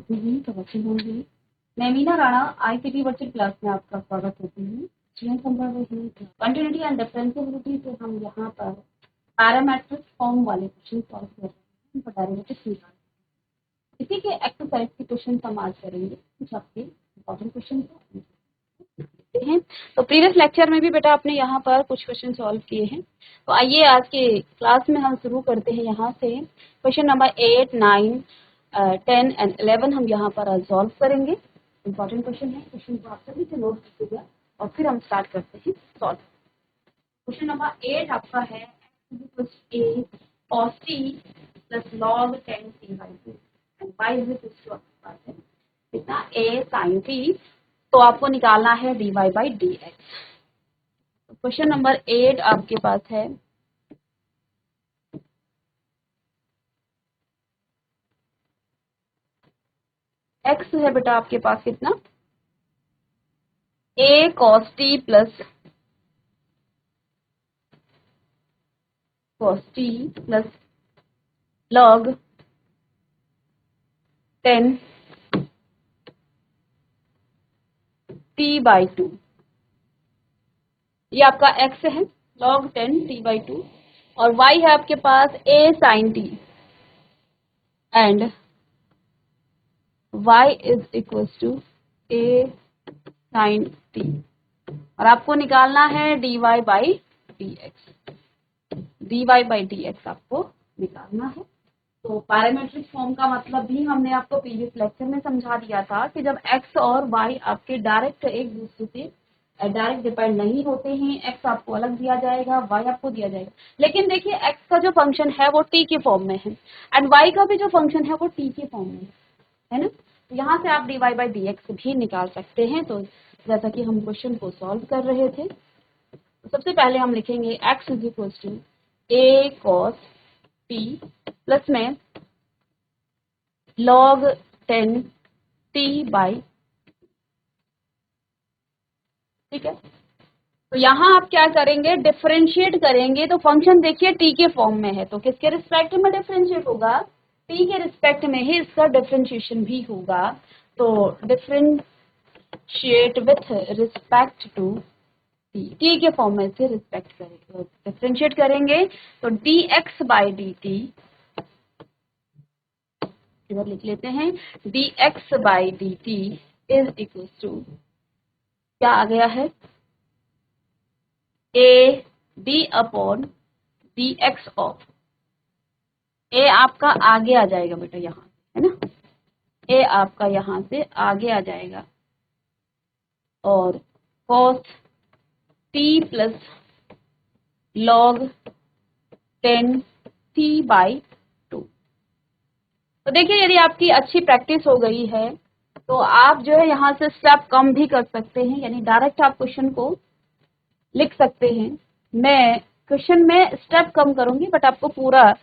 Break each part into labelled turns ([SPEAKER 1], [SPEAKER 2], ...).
[SPEAKER 1] Correction होंगी। मैं Meena Rana ICT virtual class में आपका स्वागत करती हूँ। कंटिन्यूटी एंड डिफरेंशिएबिलिटी से हम यहाँ पर पैरामेट्रिक फॉर्म वाले क्वेश्चन सॉल्व कर रहे हैं, उनका डेरिवेटिव निकाल। इसी के एक्सरसाइज के क्वेश्चन हम आज करेंगे, कुछ आपके इंपॉर्टेंट क्वेश्चन हैं। तो प्रीवियस लेक्चर में भी बेटा आपने यहाँ पर कुछ क्वेश्चन सॉल्व किए हैं। तो आइए आज के क्लास में हम शुरू करते हैं यहाँ से। क्वेश्चन नंबर 8, 9, 10 एंड 11 हम यहाँ पर सॉल्व करेंगे। इंपॉर्टेंट क्वेश्चन है, क्वेश्चन को आप सभी से नोट कीजिएगा और फिर हम स्टार्ट करते हैं सॉल्व। क्वेश्चन नंबर 8 आपका है a cos t plus log 10t/2 and y is equal to कितना a sin t। तो आपको निकालना है dy/dx। क्वेश्चन नंबर 8 आपके पास है x है बेटा आपके पास कितना a cos t plus log 10 t/2। ये आपका x है log 10 t/2 और y है आपके पास a sin t and y is equals to a sin t और आपको निकालना है dy/dx आपको निकालना है। तो पैरामेट्रिक फॉर्म का मतलब भी हमने आपको प्रीवियस लेक्चर में समझा दिया था कि जब x और y आपके डायरेक्ट एक दूसरे से डायरेक्ट डिपेंड नहीं होते हैं, x आपको अलग दिया जाएगा, y आपको दिया जाएगा। लेकिन देखिए x का जो फंक्शन है वो t के फॉर्म में है एंड y का भी जो फंक्शन है वो t के फॉर्म में है ना। तो यहाँ से आप dy/dx भी निकाल सकते हैं। तो जैसा कि हम क्वेश्चन को सॉल्व कर रहे थे, तो सबसे पहले हम लिखेंगे x is equal to a cos t plus में log 10 t/, ठीक है। तो यहाँ आप क्या करेंगे, डिफरेंशिएट करेंगे। तो फंक्शन देखिए t के फॉर्म में है, तो किसके रिस्पेक्ट में डिफरेंशिएट होगा, t के रिस्पेक्ट में ही इसका डिफरेंशिएशन भी होगा। तो differentiate with respect to t के फॉर्म में से रिस्पेक्ट करेंगे, डिफरेंशिएट करेंगे। तो dx/dt इधर लिख लेते हैं, dx/dt इज इक्वल टू क्या आ गया है, a d/dx ऑफ a आपका आगे आ जाएगा बेटा यहाँ है ना, a आपका यहाँ से आगे आ जाएगा और cos t plus log 10 t/2। तो देखिए यदि आपकी अच्छी प्रैक्टिस हो गई है तो आप जो है यहाँ से स्टेप कम भी कर सकते हैं, यानी डायरेक्ट आप क्वेश्चन को लिख सकते हैं। मैं क्वेश्चन में स्टेप कम करूंगी बट आपको पूरा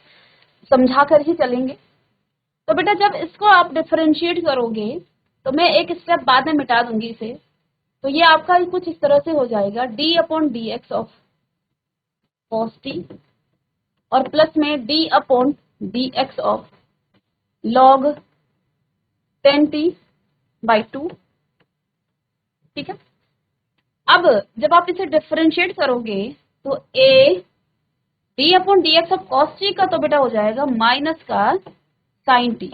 [SPEAKER 1] समझा कर ही चलेंगे। तो बेटा जब इसको आप डिफरेंशिएट करोगे तो मैं एक स्टेप बाद में मिटा दूंगी इसे। तो ये आपका कुछ इस तरह से हो जाएगा d/dx ऑफ cos t और प्लस में d/dx ऑफ log 10 t/2, ठीक है। अब जब आप इसे डिफरेंशिएट करोगे तो a d/dx of cos t का तो बेटा हो जाएगा माइनस का sin t,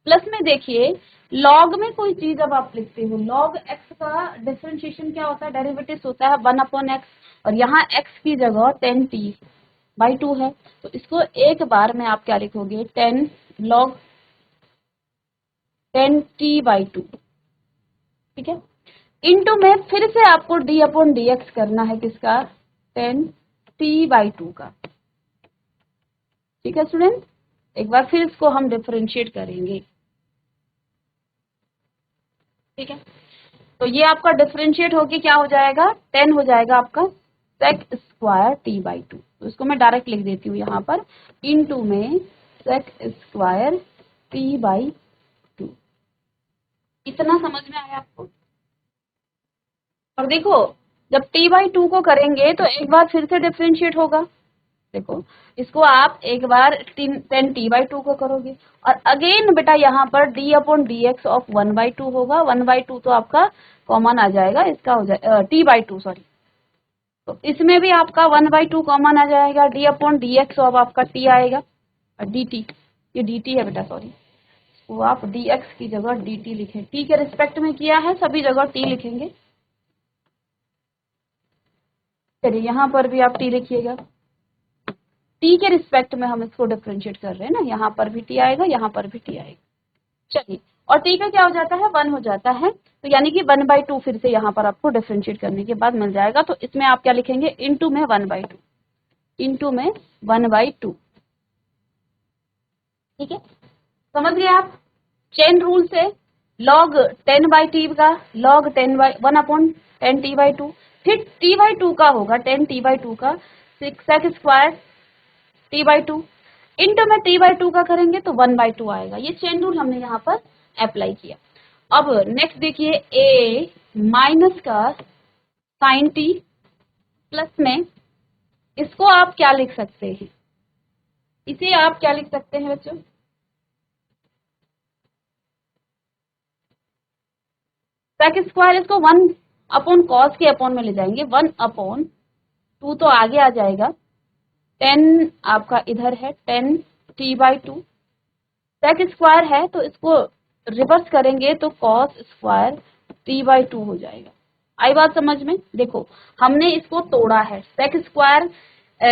[SPEAKER 1] प्लस में देखिए log में कोई चीज जब आप लिखते हो, log x का डिफरेंशिएशन क्या होता है, डेरिवेटिव होता है 1/x और यहाँ x की जगह 10t/2 है। तो इसको एक बार में आप क्या लिखोगे, 10 log 10t/2, ठीक है। इनटू में फिर से आपको d/dx करना है किसका, 10t/2 का, ठीक है स्टूडेंट। एक बार फिर इसको हम डिफरेंशिएट करेंगे, ठीक है। तो ये आपका डिफरेंशिएट होके क्या हो जाएगा, 10 हो जाएगा आपका sec स्क्वायर t/2। तो इसको मैं डायरेक्ट लिख देती हूँ यहाँ पर, इनटू में sec स्क्वायर t/2। इतना समझ में आया आपको। और देखो जब t/2 को करेंगे तो एक बार फिर से डिफरेंशिएट होगा, देखो इसको आप एक बार 10t/2 को करोगे और अगेन बेटा यहाँ पर d/dx ऑफ 1/2 होगा। 1/2 तो आपका कॉमन आ जाएगा, इसका हो जाएगा t/2 सॉरी, तो इसमें भी आपका 1/2 कॉमन आ जाएगा। d/dx ऑफ आपका t आएगा और dt, ये dt है बेटा सॉरी, तो आप dx की जगह dt लिखें। t के रिस्पेक्ट में किया है, सभी जगह t लिखेंगे। चलिए यहाँ पर भी आप t लिखिएगा, t के रिस्पेक्ट में हम इसको डिफरेंशिएट कर रहे हैं ना, यहाँ पर भी t आएगा, यहाँ पर भी t आएगा। चलिए, और t का क्या हो जाता है, 1 हो जाता है, तो यानी कि 1/2 फिर से यहाँ पर आपको डिफरेंशिएट करने के बाद मिल जाएगा। तो इसमें आप क्या लिखेंगे, इनटू में 1/2, इनटू में 1/2। ठीक है, समझ गए आप। चेन रूल से log 10/t का log 1/10t/2, फिर t/2 का होगा 10t/2 का sec स्क्वायर t/2, इंटू में t/2 का करेंगे तो 1/2 आएगा। ये चेन रूल हमने यहाँ पर अप्लाई किया। अब नेक्स्ट देखिए, a माइनस का साइन t प्लस में, इसको आप क्या लिख सकते हैं, इसे आप क्या लिख सकते हैं बच्चों, सेक स्क्वायर, इसको 1/cos के अपॉन में ले जाएंगे, 1/2 तो आगे आ जाएगा, 10 आपका इधर है 10t/2, सेक स्क्वायर है तो इसको रिवर्स करेंगे तो cos स्क्वायर t/2 हो जाएगा। आई बात समझ में। देखो हमने इसको तोड़ा है, सेक स्क्वायर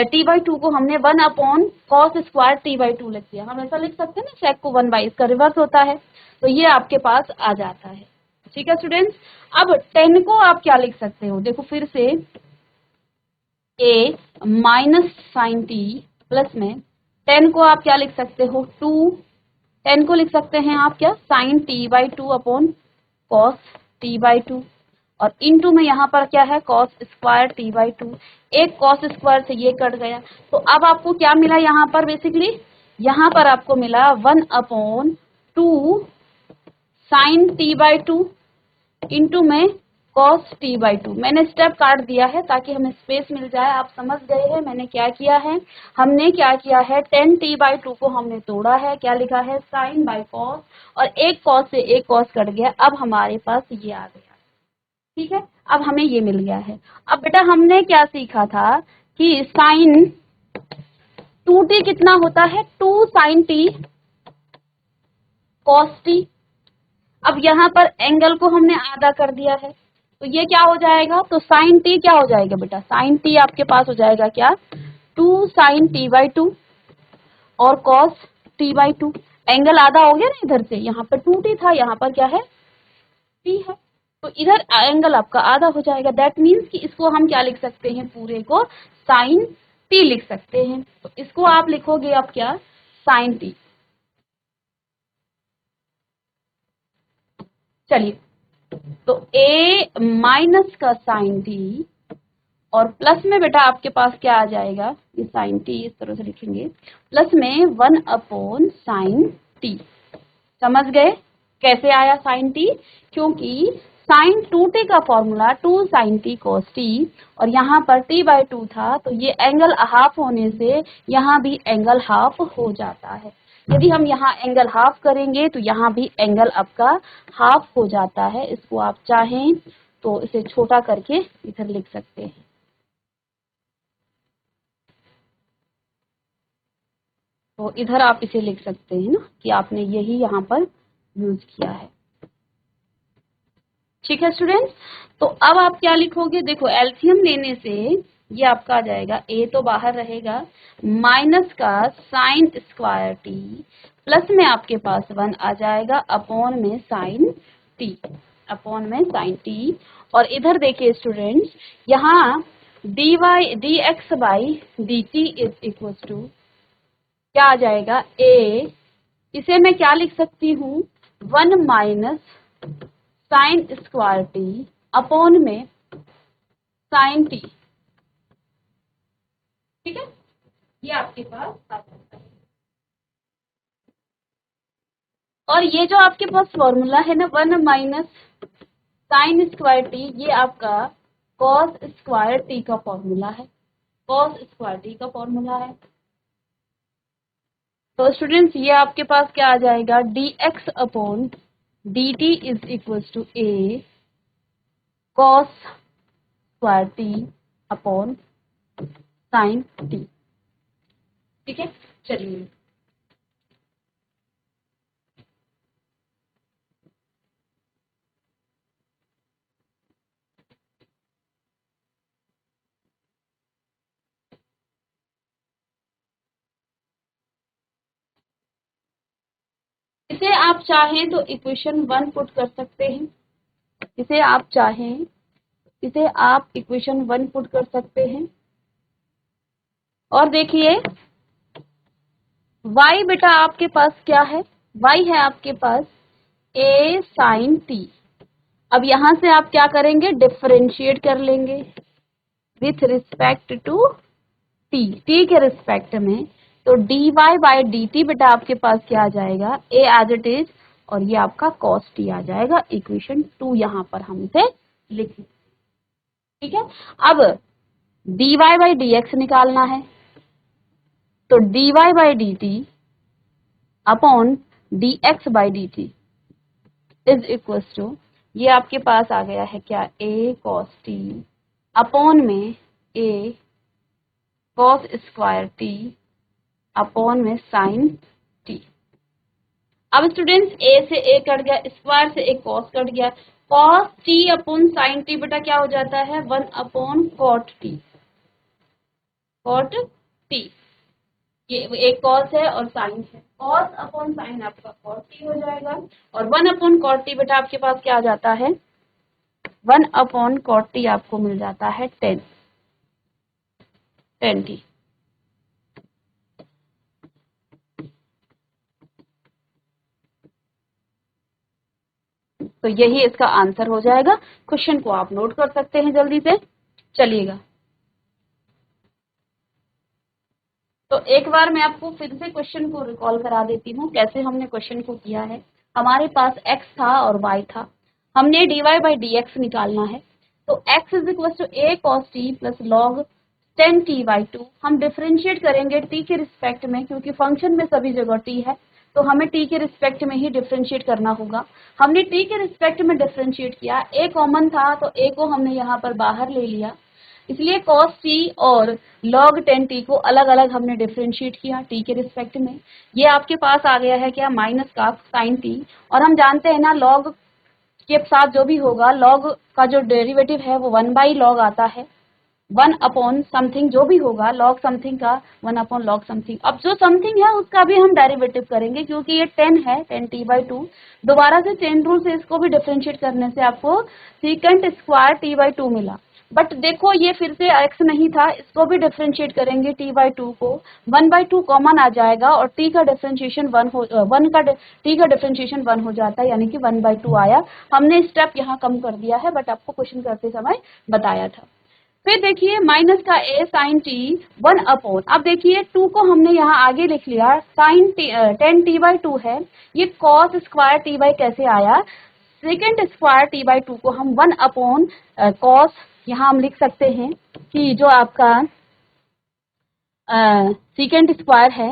[SPEAKER 1] t/2 को हमने 1/cos स्क्वायर t/2 लिख दिया। हम ऐसा लिख सकते हैं ना, सेक को 1/, इसका रिवर्स होता है, तो ये आपके पास आ जाता है। ठीक है स्टूडेंट्स, अब 10 को आप क्या लिख सकते हो, देखो फिर से a minus sine t plus में 10 को आप क्या लिख सकते हो, 2, 10 को लिख सकते हैं आप क्या, sign t/2 upon cos t/2, और इनटू में यहाँ पर क्या है, कॉस स्क्वायर t/2, एक कॉस स्क्वायर से ये कट गया, तो अब आपको क्या मिला यहाँ पर, बेसिकली यहाँ पर आपको मिला 1/2 साइन t/2 इंटू में cos t/2। मैंने स्टेप काट दिया है ताकि हमें स्पेस मिल जाए। आप समझ गए हैं मैंने क्या किया है, हमने क्या किया है, 10t/2 को हमने तोड़ा है, क्या लिखा है, साइन बाय कॉस, और एक कॉस से एक कॉस कट गया, अब हमारे पास ये आ गया। ठीक है, अब हमें ये मिल गया है। अब बेटा हमने क्या सीखा था कि साइन 2t कितना होता है, 2 साइन t cos t। अब यहाँ पर एंगल को हमने आधा कर दिया है, तो ये क्या हो जाएगा, तो साइन t क्या हो जाएगा बेटा, साइन t आपके पास हो जाएगा क्या, 2 साइन t/2 और cos t/2। एंगल आधा हो गया ना, इधर से यहाँ पर 2t था, यहाँ पर क्या है, t है, तो इधर एंगल आपका आधा हो जाएगा। दैट मीन्स कि इसको हम क्या लिख सकते हैं, पूरे को साइन t लिख सकते हैं। तो इसको आप लिखोगे आप क्या, साइन t। चलिए, तो a माइनस का साइन t और प्लस में बेटा आपके पास क्या आ जाएगा, ये साइन t इस तरह से लिखेंगे, प्लस में 1/साइन t। समझ गए कैसे आया साइन t, क्योंकि साइन 2t का formula 2 sine t cos t, और यहाँ पर t/2 था, तो ये एंगल हाफ होने से यहाँ भी एंगल हाफ हो जाता है। यदि हम यहाँ एंगल हाफ करेंगे तो यहाँ भी एंगल आपका हाफ हो जाता है। इसको आप चाहें तो इसे छोटा करके इधर लिख सकते हैं। तो इधर आप इसे लिख सकते हैं ना कि आपने यही यहाँ पर यूज किया है। ठीक है स्टूडेंट्स, तो अब आप क्या लिखोगे, देखो एलसीएम लेने से ये आपका आ जाएगा, a तो बाहर रहेगा, माइनस का साइन स्क्वायर t प्लस में आपके पास 1 आ जाएगा, अपॉन में साइन t, अपॉन में साइन t। और इधर देखिए स्टूडेंट्स, यहाँ dx by dt is equal to क्या आ जाएगा, a, इसे मैं क्या लिख सकती हूँ, 1 minus sine square t upon में साइन t। ठीक है, ये आपके पास आ जाता है। और ये जो आपके पास फॉर्मूला है ना, 1 माइनस साइन स्क्वायर t, ये आपका कॉस स्क्वायर t का फॉर्मूला है। कॉस स्क्वायर टी का फॉर्मूला है। तो स्टूडेंट्स ये आपके पास क्या आ जाएगा, dx upon dt is equal to a cos square t upon sine t. ठीक है, चलिए इसे आप चाहें तो इक्वेशन 1 पुट कर सकते हैं, इसे आप चाहें इसे आप इक्वेशन 1 पुट कर सकते हैं। और देखिए y बेटा आपके पास क्या है, y है आपके पास a साइन टी। अब यहां से आप क्या करेंगे, डिफरेंशिएट कर लेंगे with respect to t, t के रिस्पेक्ट में। तो dy बाई डी टी बेटा आपके पास क्या आ जाएगा, a एज इट इज, और ये आपका cos t आ जाएगा। इक्वेशन 2 यहां पर हम इसे लिखें। ठीक है, अब dy बाई dx निकालना है, तो dy by d t upon dx by d t is equal to, ये आपके पास आ गया है क्या, a cos t अपॉन में a cos square t upon में साइन t। अब स्टूडेंट्स a से a कट गया, स्क्वायर से एक cos कट गया, cos t upon sine t बेटा क्या हो जाता है, 1 upon cot t, cot t। ये एक cos है और साइन है, cos अपॉन साइन आपका cos t हो जाएगा, और 1 अपॉन cot t बेटा आपके पास क्या आ जाता है, 1 अपॉन cot t आपको मिल जाता है 10 t। तो यही इसका आंसर हो जाएगा। क्वेश्चन को आप नोट कर सकते हैं जल्दी से, चलिएगा। तो एक बार मैं आपको फिर से क्वेश्चन को रिकॉल करा देती हूँ, कैसे हमने क्वेश्चन को किया है। हमारे पास x था और y था, हमने dy बाई dx निकालना है। तो x is equal to a cos t plus log 10t/2। हम डिफरेंशिएट करेंगे t के रिस्पेक्ट में, क्योंकि फंक्शन में सभी जगह t है, तो हमें t के रिस्पेक्ट में ही डिफरेंशिएट करना होगा। हमने t के रिस्पेक्ट में डिफरेंशिएट किया, a कॉमन था तो a को हमने यहाँ पर बाहर ले लिया, इसलिए cos t और log 10t को अलग अलग हमने डिफरेंशिएट किया t के रिस्पेक्ट में। ये आपके पास आ गया है क्या, माइनस का साइन t। और हम जानते हैं ना, log के साथ जो भी होगा, log का जो डेरिवेटिव है वो 1 बाई log आता है, 1 अपॉन समथिंग जो भी होगा, log समथिंग का 1 अपॉन log समथिंग। अब जो समथिंग है उसका भी हम डेरिवेटिव करेंगे, क्योंकि ये 10 है, 10t/2। दोबारा से चेन रूल से इसको भी डिफरेंशिएट करने से आपको सीकेंट स्क्वायर t/2 मिला। बट देखो ये फिर से x नहीं था, इसको भी डिफरेंशिएट करेंगे t/2 को, 1/2 कॉमन आ जाएगा और t का डिफरेंशिएशन 1 हो, t का डिफरेंशिएशन 1 हो जाता है, यानी कि 1/2 आया। हमने स्टेप यहाँ कम कर दिया है, बट आपको क्वेश्चन करते समय बताया था। फिर देखिए माइनस का a साइन t 1 अपॉन, अब देखिए 2 को हमने यहाँ आगे लिख लिया, साइन 10t/2 है, ये कॉस स्क्वायर t बाई कैसे आया, सेकेंड स्क्वायर t/2 को हम 1 अपॉन कॉस, यहाँ हम लिख सकते हैं कि जो आपका सेकेंड स्क्वायर है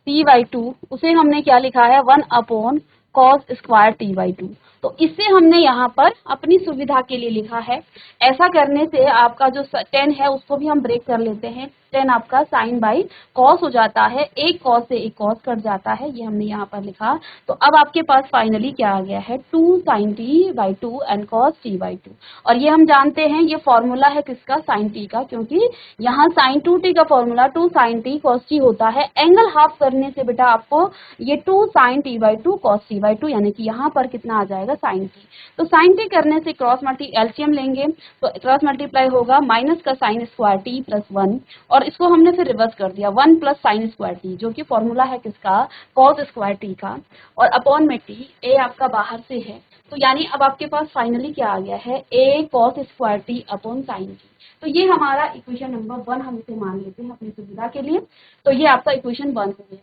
[SPEAKER 1] t/2, उसे हमने क्या लिखा है, 1 अपॉन कॉस स्क्वायर t/2। तो इससे हमने यहाँ पर अपनी सुविधा के लिए लिखा है। ऐसा करने से आपका जो 10 है उसको भी हम ब्रेक कर लेते हैं, 10 आपका साइन बाई कॉस हो जाता है, एक कॉस से एक कॉस कट जाता है, ये हमने यहाँ पर लिखा। तो अब आपके पास फाइनली क्या आ गया है, 2 sign t/2 and cos t/2। और ये हम जानते हैं ये फॉर्मूला है किसका, साइन t का, क्योंकि यहाँ साइन 2t का formula 2 sine t cos t होता है। एंगल हाफ करने से बेटा आपको ये 2 साइन t/2 कॉस t/2, यानी कि यहाँ पर कितना आ जाएगा, साइन t। तो साइन t करने से क्रॉस मल्टी एलसीएम लेंगे तो क्रॉस मल्टीप्लाई होगा माइनस का साइन स्क्वायर t प्लस 1, और इसको हमने फिर रिवर्स कर दिया, 1 प्लस साइन स्क्वायर t, जो कि फॉर्मूला है किसका, कॉस स्क्वायर t का, और अपॉन में t, a आपका बाहर से है, तो यानी अब आपके पास फाइनली क्या आ गया है, a cos square t upon sine t। तो ये हमारा इक्वेशन नंबर 1 हम इसे मान लेते हैं अपनी सुविधा के लिए। तो ये आपका इक्वेशन 1 हो गया।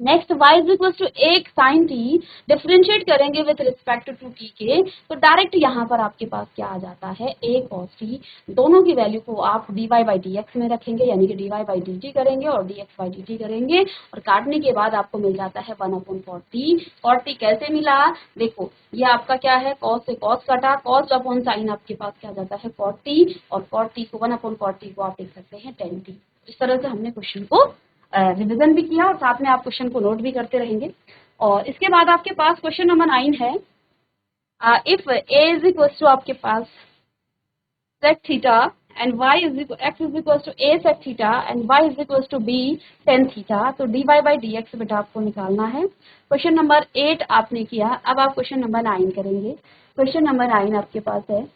[SPEAKER 1] Next y is equal to एक साइन टी, डिफ्रेंशिएट करेंगे विथ रिस्पेक्ट टू t के, तो डायरेक्ट यहाँ पर आपके पास क्या आ जाता है, a cos t। दोनों की वैल्यू को आप dy बाई dx में रखेंगे, यानी कि dy बाई dt करेंगे और dx बाई dt करेंगे, और काटने के बाद आपको मिल जाता है 1/40। 40 कैसे मिला, देखो ये आपका क्या है, cos से cos कटा, cos अपॉन साइन आपके पास क्या आ जाता है 40, और 40 को 1/40 को आप लिख सकते हैं 10t। इस तरह से हमने क्वेश्चन को रिविजन भी किया और साथ में आप क्वेश्चन को नोट भी करते रहेंगे। और इसके बाद आपके पास क्वेश्चन नंबर 9 है, if a is equal to आपके पास sec theta and y is equal x is equal to a sec theta and y is equal to b tan theta, तो dy बाई dx बेटा आपको निकालना है। Question number 8 आपने किया, अब आप क्वेश्चन नंबर 9 करेंगे। क्वेश्चन नंबर 9 आपके पास है,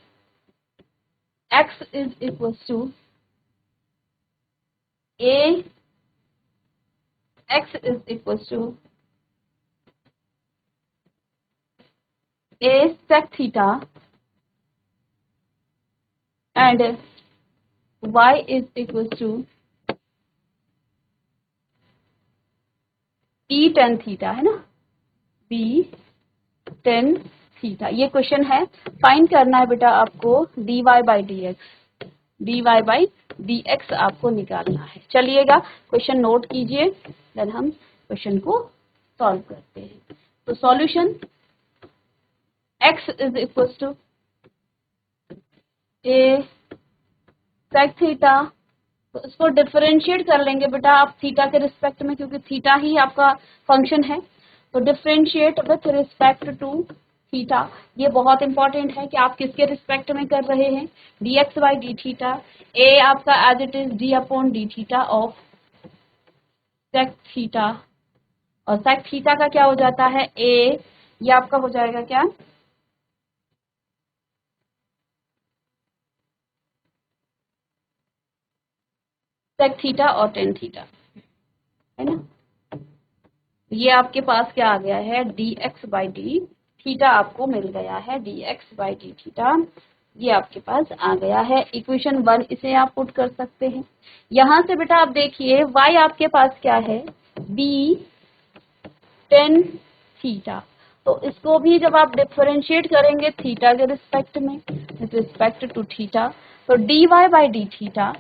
[SPEAKER 1] x is equal to a, x is equals to a sec theta and y is equals to b tan theta, है ना, b tan theta। ये क्वेश्चन है, फाइंड करना है बेटा आपको dy बाई dx आपको निकालना है। चलिएगा क्वेश्चन नोट कीजिए, देन हम क्वेश्चन को सॉल्व करते हैं। तो solution, x is equal to a sec theta, तो इसको डिफरेंशिएट कर लेंगे बेटा आप थीटा के रिस्पेक्ट में, क्योंकि थीटा ही आपका फंक्शन है, तो differentiate with respect to theta. ये बहुत इंपॉर्टेंट है कि आप किसके रिस्पेक्ट में कर रहे हैं, dx by d theta, a आपका as it is d upon D theta of sec theta, और सेक थीटा का क्या हो जाता है a, ये आपका हो जाएगा क्या, सेक थीटा और टेन थीटा, है ना। ये आपके पास क्या आ गया है, dx बाई डी थीटा आपको मिल गया है, dx बाई डी थीटा ये आपके पास आ गया है। इक्वेशन 1 इसे आप पुट कर सकते हैं। यहाँ से बेटा आप देखिए y आपके पास क्या है, b tan थीटा, तो इसको भी जब आप डिफरेंशिएट करेंगे थीटा के रिस्पेक्ट में विथ रिस्पेक्ट टू थीटा, तो dy by d theta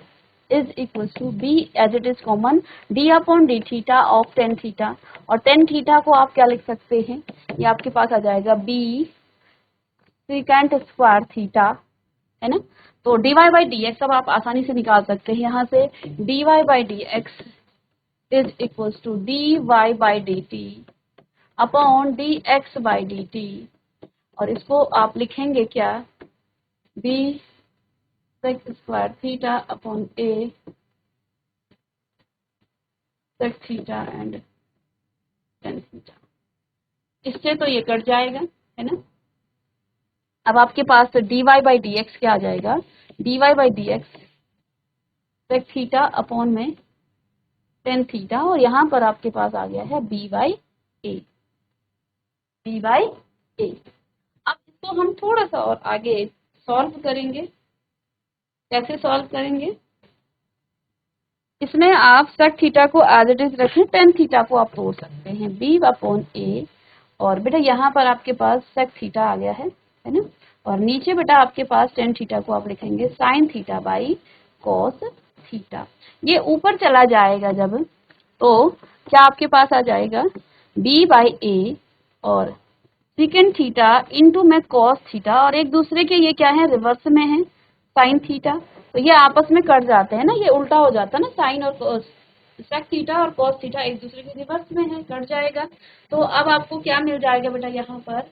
[SPEAKER 1] is equal to b as it is common d upon D theta of tan theta, और टेन थीटा को आप क्या लिख सकते हैं, ये आपके पास आ जाएगा b सेकेंड स्क्वायर थीटा, है ना। तो dy बाई डी एक्स अब आप आसानी से निकाल सकते हैं यहाँ से, dy by D x is equal to dy by d t upon dx by d t, और इसको आप लिखेंगे क्या, b sec square theta upon a sec theta and tan theta. इससे तो ये कट जाएगा, है ना। अब आपके पास dy बाई डी एक्स क्या आ जाएगा, dy by D x sec theta upon में tan थीटा, और यहाँ पर आपके पास आ गया है b by a, b by a। अब इसको हम थोड़ा सा और आगे सॉल्व करेंगे। कैसे सॉल्व करेंगे, इसमें आप sec थीटा को एज इट इज रखें, tan थीटा को आप तोड़ सकते हैं, b अपॉन a, और बेटा यहाँ पर आपके पास sec थीटा आ गया है ना, और नीचे बेटा आपके पास tan थीटा को आप लिखेंगे sin theta by cos theta. ये ऊपर चला जाएगा जब, तो क्या आपके पास आ जाएगा b बाई a और सेकेंड थीटा इंटू में cos थीटा, और एक दूसरे के ये क्या है, रिवर्स में है sin थीटा, तो ये आपस में कट जाते हैं ना, ये उल्टा हो जाता है ना, साइन और सेक थीटा और cos थीटा एक दूसरे के रिवर्स में है, कट जाएगा। तो अब आपको क्या मिल जाएगा बेटा यहाँ पर,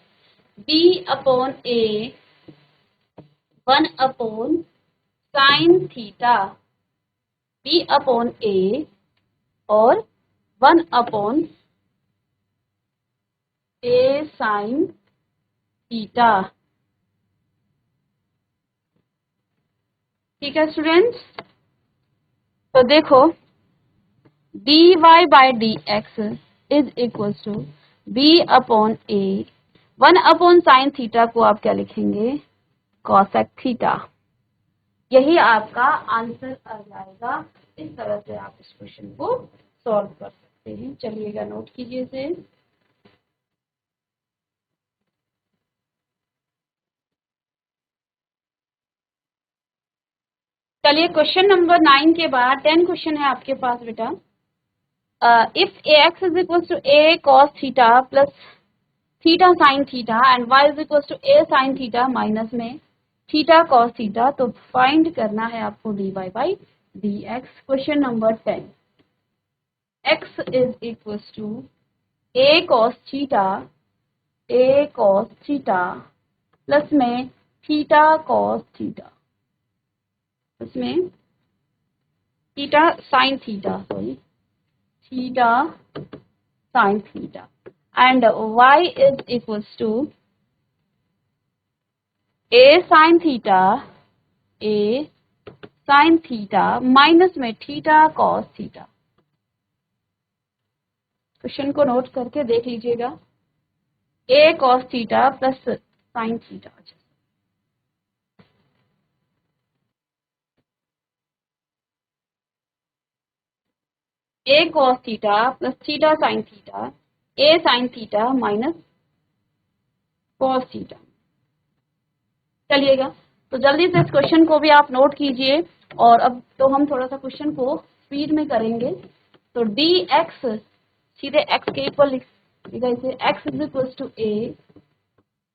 [SPEAKER 1] b upon a 1 upon sine theta, b upon a और 1 अपॉन a साइन थीटा। ठीक है स्टूडेंट्स, तो देखो dy by D x is equal to b upon a 1 upon sine theta को आप क्या लिखेंगे, कॉसेक थीटा। यही आपका आंसर आ जाएगा। इस तरह से आप इस क्वेश्चन को सॉल्व कर सकते हैं। सकते हैं। चलिएगा नोट कीजिए इसे। चलिए क्वेश्चन नंबर 9 के बाद 10 क्वेश्चन है आपके पास बेटा। If a x is equal to a cos theta plus theta sine theta and y is equal to a sine theta minus में थीटा कॉस थीटा, तो फाइंड करना है आपको d y by D x. Question number 10, x is equal to a cos theta plus में theta cos theta, उसमें theta sine theta, sorry theta sine theta, and y is equals to a sin theta minus में theta cos theta. Question को note करके देख लीजिएगा। a cos theta plus sine theta, a cos theta plus theta sine theta, a sine theta minus cos theta. चलिएगा तो जल्दी से इस क्वेश्चन को भी आप नोट कीजिए। और अब तो हम थोड़ा सा क्वेश्चन को स्पीड में करेंगे। तो डी एक्स सीधे एक्स के इक्वल लिखिएगा इसे, x is equal to a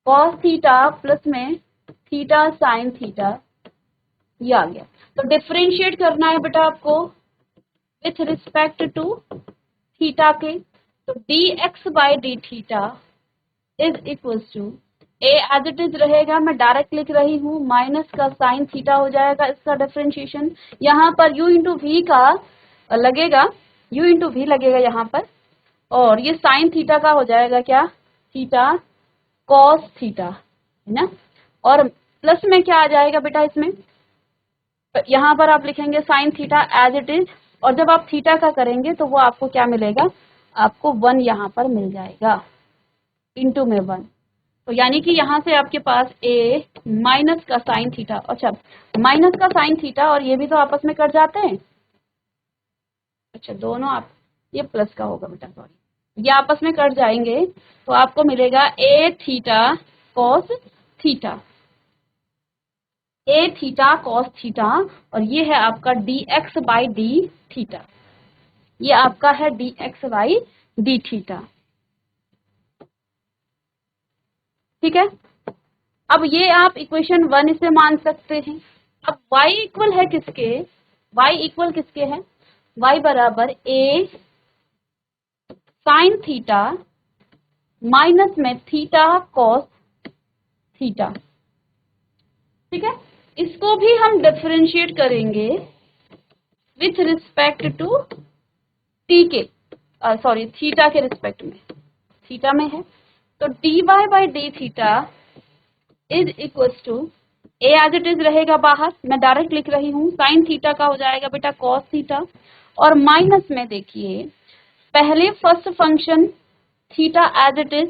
[SPEAKER 1] cos theta plus में थीटा साइन थीटा, ये आ गया। तो डिफरेंशिएट करना है बेटा आपको विथ रिस्पेक्ट टू थीटा के। तो d x by d theta is equal to a as it is रहेगा, मैं डायरेक्ट लिख रही हूँ, माइनस का साइन थीटा हो जाएगा इसका डिफरेंशिएशन। यहाँ पर u इंटू वी का लगेगा, u इंटू वी लगेगा यहाँ पर, और ये साइन थीटा का हो जाएगा क्या, थीटा कॉस थीटा, है ना। और प्लस में क्या आ जाएगा बेटा इसमें, तो यहाँ पर आप लिखेंगे sine theta as it is, और जब आप थीटा का करेंगे तो वो आपको क्या मिलेगा, आपको 1 यहाँ पर मिल जाएगा, इंटू में 1। तो यानी कि यहाँ से आपके पास a माइनस का साइन थीटा, अच्छा माइनस का साइन थीटा और ये भी तो आपस में कट जाते हैं, अच्छा दोनों आप, ये प्लस का होगा बेटा, सॉरी ये आपस में कट जाएंगे, तो आपको मिलेगा a theta cos theta, a theta cos theta, और ये है आपका D x by d theta, ये आपका है D x by d theta, ठीक है। अब ये आप इक्वेशन 1 इसे मान सकते हैं। अब y इक्वल है किसके, y इक्वल किसके है, y बराबर a साइन थीटा माइनस में थीटा कॉस थीटा, ठीक है। इसको भी हम डिफरेंशिएट करेंगे विथ रिस्पेक्ट टू t के, सॉरी थीटा के रिस्पेक्ट में, थीटा में है। तो dy by d theta is equal to a as it is रहेगा बाहर, मैं डायरेक्ट लिख रही हूँ, साइन थीटा का हो जाएगा बेटा कॉस थीटा, और माइनस में देखिए पहले first function theta as it is,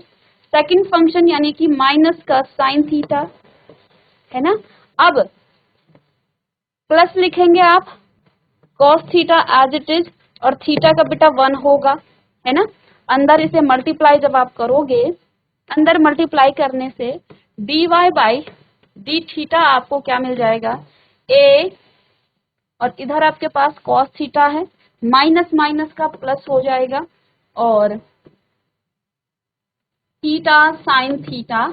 [SPEAKER 1] second function यानी कि माइनस का साइन थीटा, है ना। अब प्लस लिखेंगे आप cos theta as it is, और थीटा का बेटा 1 होगा, है ना। अंदर इसे मल्टीप्लाई जब आप करोगे, अंदर मल्टीप्लाई करने से dy बाई डी थीटा आपको क्या मिल जाएगा, a, और इधर आपके पास cos थीटा है, माइनस माइनस का प्लस हो जाएगा, और थीटा साइन थीटा,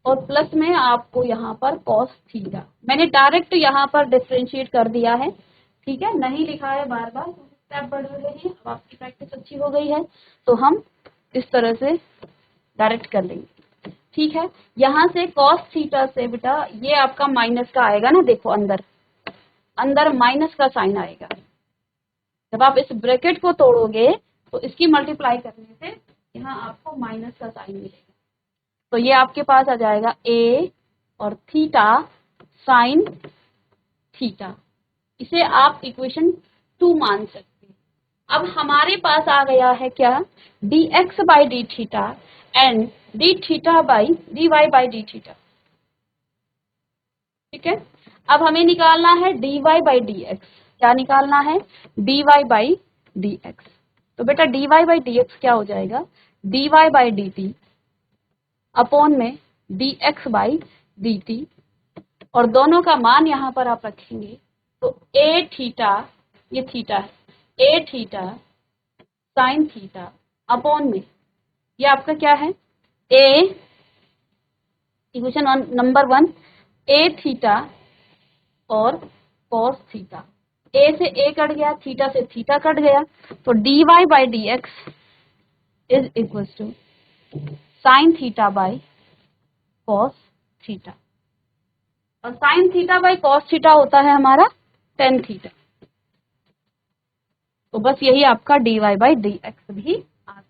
[SPEAKER 1] और प्लस में आपको यहाँ पर cos थीटा, मैंने डायरेक्ट यहाँ पर डिफरेंशिएट कर दिया है, ठीक है, नहीं लिखा है बार बार, स्टेप बढ़ रहे हैं, अब आपकी प्रैक्टिस अच्छी हो गई है तो हम इस तरह से डायरेक्ट कर लेंगे, ठीक है। यहाँ से cos थीटा से बेटा ये आपका माइनस का आएगा ना, देखो अंदर अंदर माइनस का साइन आएगा, जब आप इस ब्रैकेट को तोड़ोगे तो इसकी मल्टीप्लाई करने से यहाँ आपको माइनस का साइन मिलेगा, तो ये आपके पास आ जाएगा a और थीटा साइन थीटा, इसे आप इक्वेशन 2 मान सकते हैं। अब हमारे पास आ गया है क्या, d x by d theta and d theta by d y by d theta, ठीक है। अब हमें निकालना है dy बाई डी एक्स, क्या निकालना है, dy बाई डी एक्स। तो बेटा dy बाई डी एक्स क्या हो जाएगा, dy by d t upon में dx बाई डी टी, और दोनों का मान यहाँ पर आप रखेंगे तो ए थीटा, ये थीटा है, A theta sine theta upon में, ये आपका क्या है, A equation number 1, A theta और कॉस थीटा, ए से ए कट गया, थीटा से थीटा कट गया, तो dy by D x is equal to sine theta by cos theta, और sine theta by cos theta होता है हमारा टेन थीटा। तो बस यही आपका dy बाई डी एक्स भी आ गया।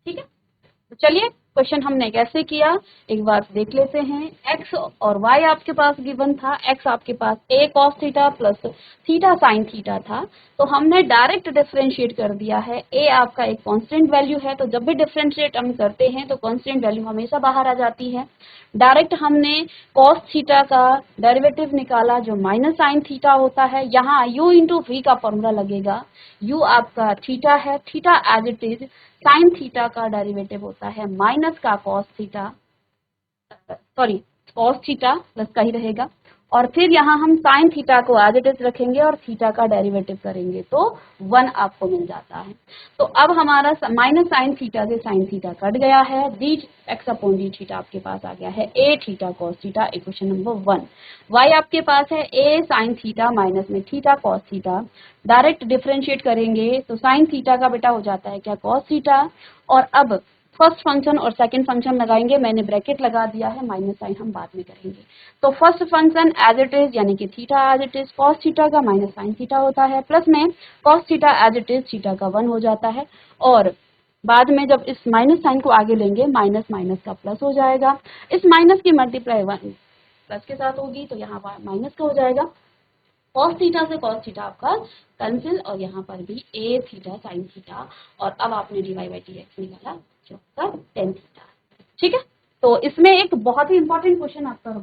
[SPEAKER 1] ठीक है, तो चलिए क्वेश्चन हमने कैसे किया एक बार देख लेते हैं। x और y आपके पास गिवन था, x आपके पास a cos theta plus theta sine theta था, तो हमने डायरेक्ट डिफरेंशिएट कर दिया है। a आपका एक कांस्टेंट वैल्यू है, तो जब भी डिफरेंशिएट हम करते हैं तो कांस्टेंट वैल्यू हमेशा बाहर आ जाती है। डायरेक्ट हमने cos थीटा का डेरिवेटिव निकाला जो माइनस साइन थीटा होता है, यहाँ u इंटू वी का फॉर्मूला लगेगा, u आपका थीटा है, theta as it is sine theta का डेरिवेटिव होता है माइनस का cos theta, sorry cos theta plus का ही रहेगा, और फिर यहाँ हम साइन थीटा को एज इट इज रखेंगे और थीटा का डेरिवेटिव करेंगे तो 1 आपको मिल जाता है। तो अब हमारा माइनस साइन थीटा से साइन थीटा कट गया है, D X upon D theta आपके पास आ गया है A theta cos theta, equation number 1। Y आपके पास है ए साइन थीटा माइनस में theta cos theta, direct differentiate करेंगे तो साइन थीटा का बेटा हो जाता है क्या, कॉस थीटा, और अब फर्स्ट फंक्शन और सेकंड फंक्शन लगाएंगे, मैंने ब्रैकेट लगा दिया है, माइनस साइन हम बाद में करेंगे। तो first function as it is यानी कि theta as it is cos theta का माइनस साइन थीटा होता है, प्लस में cos theta as it is theta का 1 हो जाता है, और बाद में जब इस माइनस साइन को आगे लेंगे माइनस माइनस का प्लस हो जाएगा, इस माइनस की मल्टीप्लाई 1 प्लस के साथ होगी तो यहाँ माइनस का हो जाएगा, कॉस थीटा से कॉस थीटा आपका कैंसिल, और यहाँ पर भी ए थीटा साइन थीटा, और अब आपने d y by D x निकाला जो आपका टेन थीटा। ठीक है, तो इसमें एक बहुत ही इंपॉर्टेंट क्वेश्चन आपका हो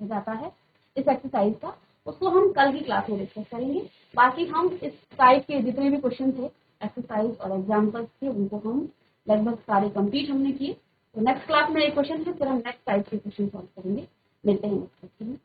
[SPEAKER 1] जाता है इस एक्सरसाइज का, उसको हम कल की क्लास में डिस्कस करेंगे। बाकी हम इस टाइप के जितने भी क्वेश्चन थे एक्सरसाइज और एग्जाम्पल्स थे उनको हम लगभग सारे कंप्लीट हमने किए। तो नेक्स्ट क्लास में एक क्वेश्चन है, फिर हम नेक्स्ट टाइप के क्वेश्चन सॉल्व करेंगे। मिलते हैं नेक्स्ट क्लास में।